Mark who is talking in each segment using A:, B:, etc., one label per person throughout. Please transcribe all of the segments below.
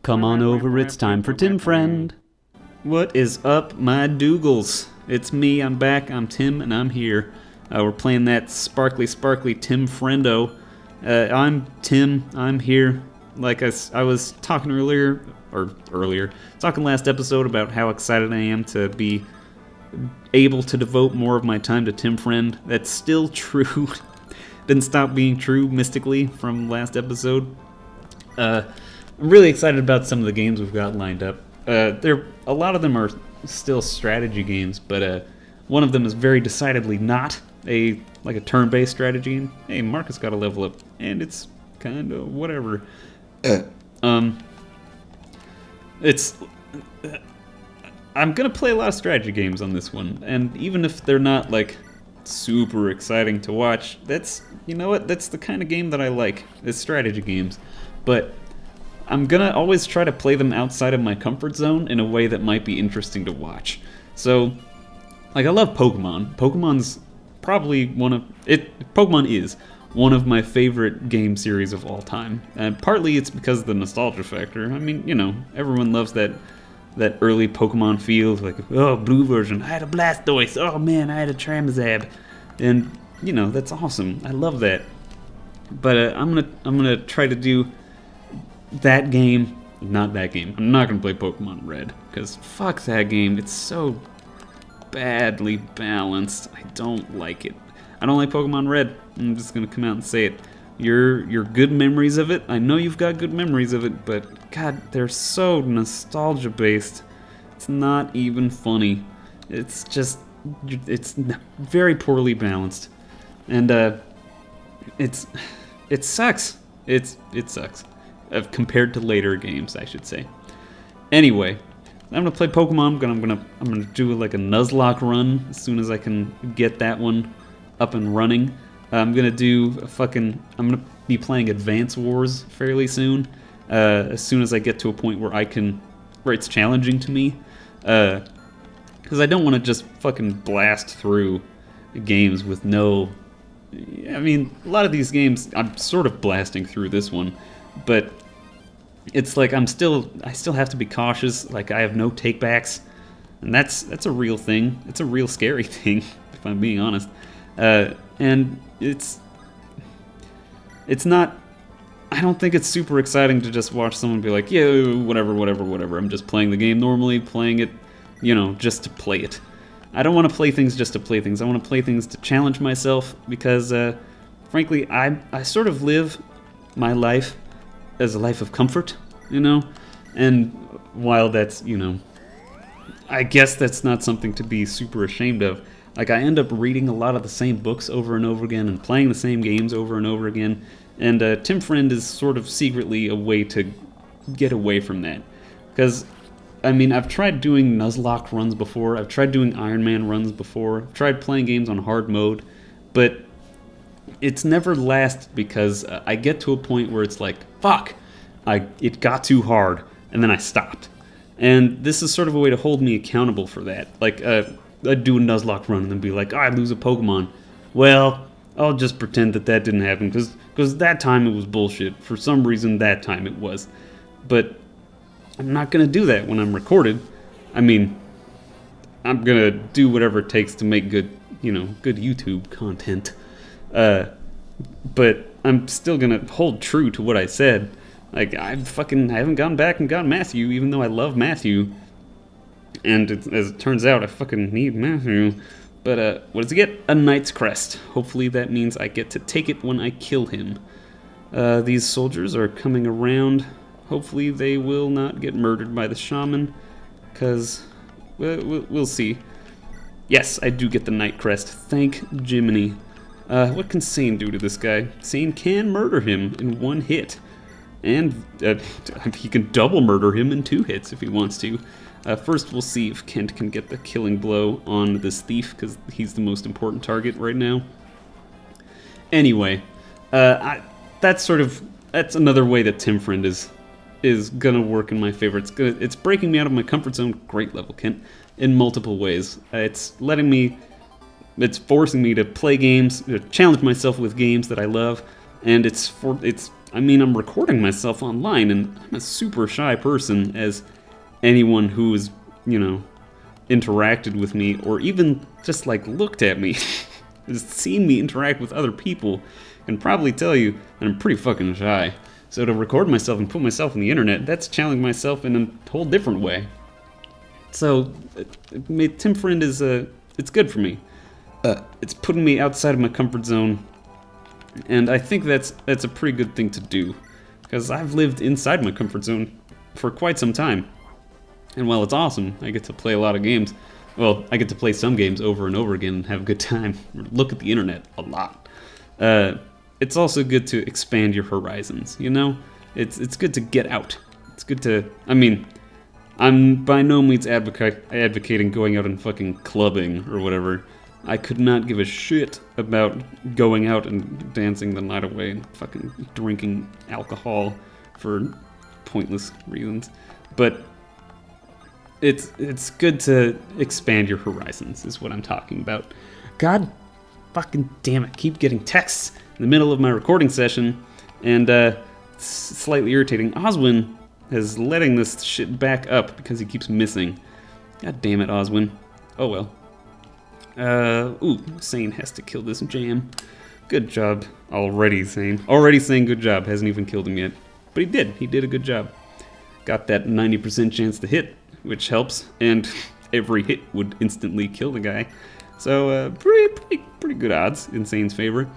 A: Come on over, it's time for Tim Friend. What is up, my Doogles? It's me, I'm back, I'm Tim, and I'm here. We're playing that sparkly Tim Friendo. I'm Tim, I'm here. Like I was talking talking last episode about how excited I am to be able to devote more of my time to Tim Friend. That's still true. Didn't stop being true mystically from last episode. I'm really excited about some of the games we've got lined up. A lot of them are still strategy games, but one of them is very decidedly not a turn-based strategy. And, hey, Marcus got a level up, and it's kind of whatever. I'm gonna play a lot of strategy games on this one, and even if they're not like super exciting to watch, that's the kind of game that I like. It's strategy games, but I'm gonna always try to play them outside of my comfort zone in a way that might be interesting to watch. So, like, I love Pokemon. Pokemon is one of my favorite game series of all time. And partly it's because of the nostalgia factor. I mean, everyone loves that early Pokemon feel, like, oh, blue version, I had a Blastoise, oh man, I had a Tramazab. And, that's awesome. I love that. But I'm gonna try to do that game, not that game. I'm not gonna play Pokemon Red, because fuck that game. It's so badly balanced. I don't like it. I don't like Pokemon Red. I'm just gonna come out and say it. Your good memories of it, I know you've got good memories of it, but god, they're so nostalgia based. It's not even funny. It's very poorly balanced, and it sucks. It sucks. Compared to later games, I should say. Anyway, I'm gonna play Pokemon. I'm gonna do like a Nuzlocke run as soon as I can get that one up and running. I'm gonna be playing Advance Wars fairly soon. As soon as I get to a point where it's challenging to me, because I don't want to just fucking blast through games with no. I mean, a lot of these games I'm sort of blasting through this one, but it's like I still have to be cautious. Like, I have no takebacks, and that's a real thing. It's a real scary thing, if I'm being honest. And it's not. I don't think it's super exciting to just watch someone be like, yeah, whatever. I'm just playing the game normally, playing it, just to play it. I don't want to play things just to play things. I want to play things to challenge myself, because, frankly, I sort of live my life as a life of comfort, and while that's, I guess that's not something to be super ashamed of. Like, I end up reading a lot of the same books over and over again and playing the same games over and over again, and Tim Friend is sort of secretly a way to get away from that. Because, I mean, I've tried doing Nuzlocke runs before, I've tried doing Iron Man runs before, I've tried playing games on hard mode, but it's never lasted because I get to a point where it's like, fuck, it got too hard, and then I stopped. And this is sort of a way to hold me accountable for that. Like, I'd do a Nuzlocke run and then be like, I lose a Pokemon. Well, I'll just pretend that didn't happen, because that time it was bullshit. For some reason, that time it was. But I'm not going to do that when I'm recorded. I mean, I'm going to do whatever it takes to make good YouTube content. But I'm still going to hold true to what I said. Like, I haven't gone back and got Matthew, even though I love Matthew. And as it turns out, I fucking need Matthew. But, what does he get? A Knight's Crest. Hopefully that means I get to take it when I kill him. These soldiers are coming around. Hopefully they will not get murdered by the shaman, because we'll see. Yes, I do get the Knight Crest. Thank Jiminy. What can Sane do to this guy? Sane can murder him in one hit. And he can double murder him in 2 hits if he wants to. First, we'll see if Kent can get the killing blow on this thief, because he's the most important target right now. Anyway, that's another way that Tim Friend is gonna work in my favor. It's breaking me out of my comfort zone. Great level, Kent, in multiple ways. It's forcing me to play games, to challenge myself with games that I love, and I mean, I'm recording myself online, and I'm a super shy person, as anyone who has, you know, interacted with me, or even just, like, looked at me, has seen me interact with other people, can probably tell you that I'm pretty fucking shy. So to record myself and put myself on the internet, that's challenging myself in a whole different way. So, Tim Friend is, it's good for me. It's putting me outside of my comfort zone, and I think that's a pretty good thing to do, because I've lived inside my comfort zone for quite some time. And while it's awesome, I get to play a lot of games. Well, I get to play some games over and over again and have a good time. Look at the internet a lot. It's also good to expand your horizons, you know? It's good to get out. It's good to, I mean, I'm by no means advocating going out and fucking clubbing or whatever. I could not give a shit about going out and dancing the night away and fucking drinking alcohol for pointless reasons. But it's good to expand your horizons, is what I'm talking about. God fucking damn it, keep getting texts in the middle of my recording session, and it's slightly irritating. Oswin is letting this shit back up because he keeps missing. God damn it, Oswin. Oh well. Ooh, Sane has to kill this jam. Good job already, Sane. Already saying good job, hasn't even killed him yet. But he did a good job. Got that 90% chance to hit, which helps, and every hit would instantly kill the guy. So, pretty good odds in Sane's favor.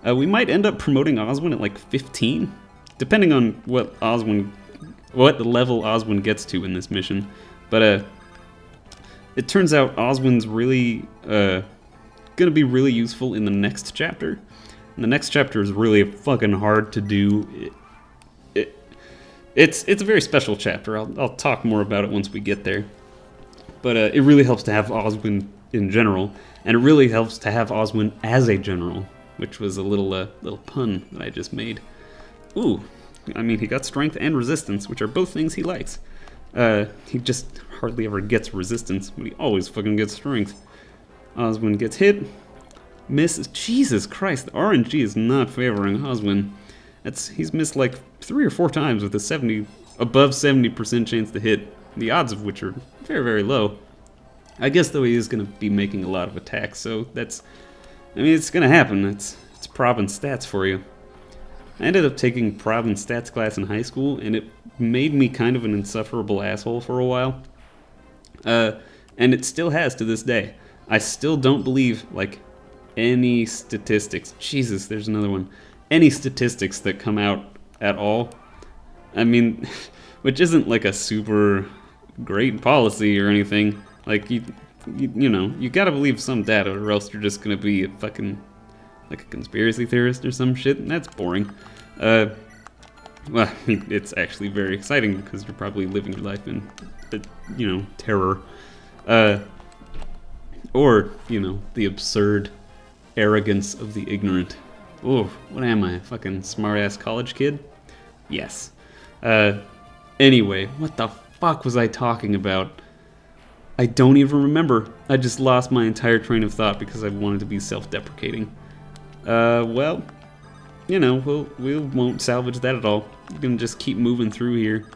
A: We might end up promoting Oswin at like 15, depending on what level Oswin gets to in this mission. But, it turns out Oswin's really gonna be really useful in the next chapter. And the next chapter is really fucking hard to do. It's a very special chapter. I'll talk more about it once we get there. But it really helps to have Oswin in general, and it really helps to have Oswin as a general, which was a little pun that I just made. Ooh, I mean, he got strength and resistance, which are both things he likes. He just hardly ever gets resistance, but he always fucking gets strength. Oswin gets hit, misses. Jesus Christ, the RNG is not favoring Oswin. He's missed like 3 or 4 times with a above 70% chance to hit, the odds of which are very, very low. I guess though he is going to be making a lot of attacks, so it's going to happen. It's prob and stats for you. I ended up taking prob and stats class in high school, and it made me kind of an insufferable asshole for a while. And it still has to this day. I still don't believe, like, any statistics. Jesus, there's another one. Any statistics that come out at all. I mean, which isn't like a super great policy or anything. Like, you know, you gotta believe some data, or else you're just gonna be a fucking, like a conspiracy theorist or some shit, and that's boring. Well, I mean, it's actually very exciting because you're probably living your life in, you know, terror. Or, you know, the absurd arrogance of the ignorant. Oh, what am I, a fucking smart-ass college kid? Yes. Anyway, what the fuck was I talking about? I don't even remember. I just lost my entire train of thought because I wanted to be self-deprecating. Well, you know, we won't salvage that at all. We're gonna just keep moving through here.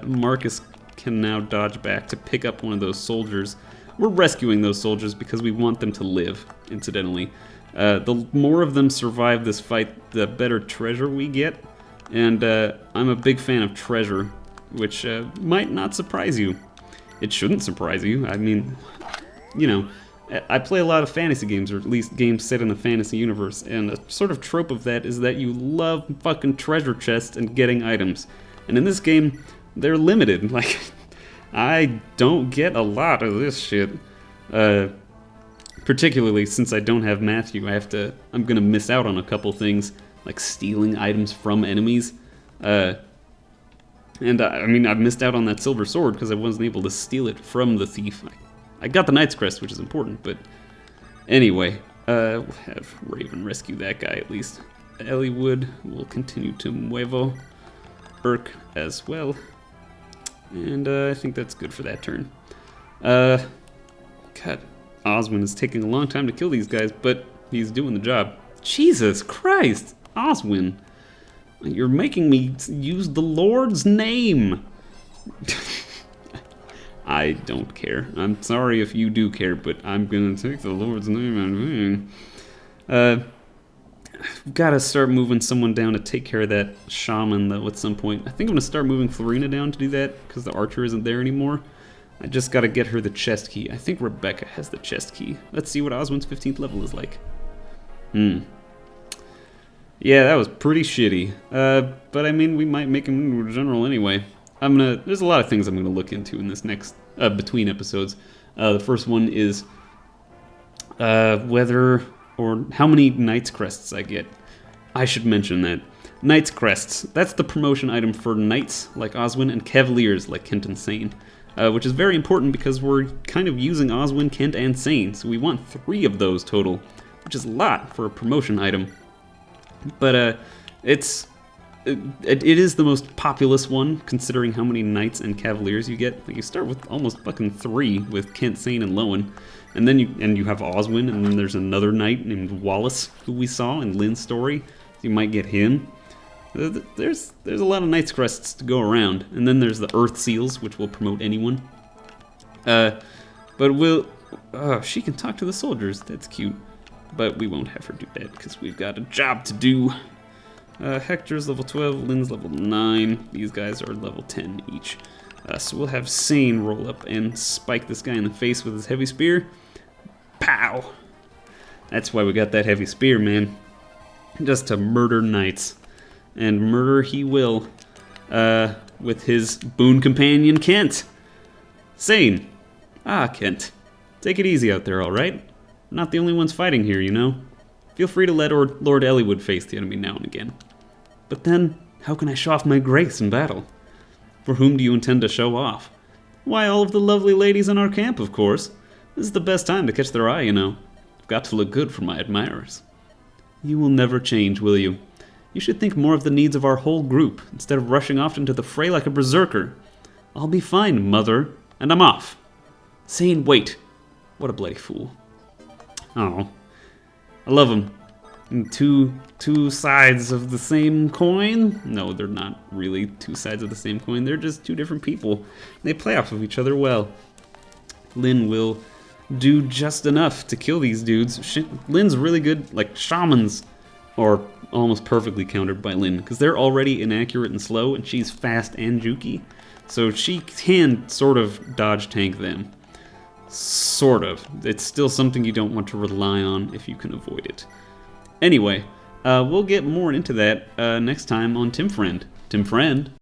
A: Marcus can now dodge back to pick up one of those soldiers. We're rescuing those soldiers because we want them to live, incidentally. The more of them survive this fight, the better treasure we get. And I'm a big fan of treasure, which might not surprise you. It shouldn't surprise you. I mean, you know, I play a lot of fantasy games, or at least games set in a fantasy universe, and a sort of trope of that is that you love fucking treasure chests and getting items. And in this game, they're limited. Like, I don't get a lot of this shit. Particularly since I don't have Matthew, I'm gonna miss out on a couple things, like stealing items from enemies. And I mean, I've missed out on that silver sword because I wasn't able to steal it from the thief. I got the Knight's Crest, which is important, but anyway, we'll have Raven rescue that guy at least. Elliewood will continue to Muevo. Urk as well. And I think that's good for that turn. God, Oswin is taking a long time to kill these guys, but he's doing the job. Jesus Christ, Oswin. You're making me use the Lord's name. I don't care. I'm sorry if you do care, but I'm gonna take the Lord's name out. We've gotta start moving someone down to take care of that shaman, though, at some point. I think I'm gonna start moving Florina down to do that, because the archer isn't there anymore. I just gotta get her the chest key. I think Rebecca has the chest key. Let's see what Oswin's 15th level is like. Yeah, that was pretty shitty. But I mean, we might make him into a general anyway. There's a lot of things I'm gonna look into in this next, between episodes. The first one is, whether or how many Knight's Crests I get. I should mention that. Knight's Crests, that's the promotion item for Knights like Oswin and Cavaliers like Kent and Sane. Which is very important because we're kind of using Oswin, Kent, and Sane, so we want 3 of those total, which is a lot for a promotion item. But it is the most populous one, considering how many Knights and Cavaliers you get. Like, you start with almost fucking 3 with Kent, Sane, and Lowen. And then you have Oswin, and then there's another knight named Wallace, who we saw in Lynn's story. You might get him. There's a lot of Knight's Crests to go around. And then there's the Earth Seals, which will promote anyone. But she can talk to the soldiers. That's cute. But we won't have her do that, because we've got a job to do. Hector's level 12, Lynn's level 9. These guys are level 10 each. So we'll have Sane roll up and spike this guy in the face with his heavy spear. Pow! That's why we got that heavy spear, man. Just to murder knights. And murder he will. With his boon companion, Kent. Sane. Ah, Kent. Take it easy out there, alright? We're not the only ones fighting here, you know? Feel free to let Lord Eliwood face the enemy now and again. But then, how can I show off my grace in battle? For whom do you intend to show off? Why, all of the lovely ladies in our camp, of course. This is the best time to catch their eye, you know. I've got to look good for my admirers. You will never change, will you? You should think more of the needs of our whole group, instead of rushing off into the fray like a berserker. I'll be fine, mother, and I'm off. Sane, wait. What a bloody fool. Oh, I love him. And two sides of the same coin? No, they're not really 2 sides of the same coin. They're just 2 different people. They play off of each other well. Lynn will do just enough to kill these dudes. Lynn's really good. Like, shamans are almost perfectly countered by Lynn, because they're already inaccurate and slow, and she's fast and jukey. So she can sort of dodge tank them. Sort of. It's still something you don't want to rely on if you can avoid it. Anyway, we'll get more into that next time on Tim Friend. Tim Friend?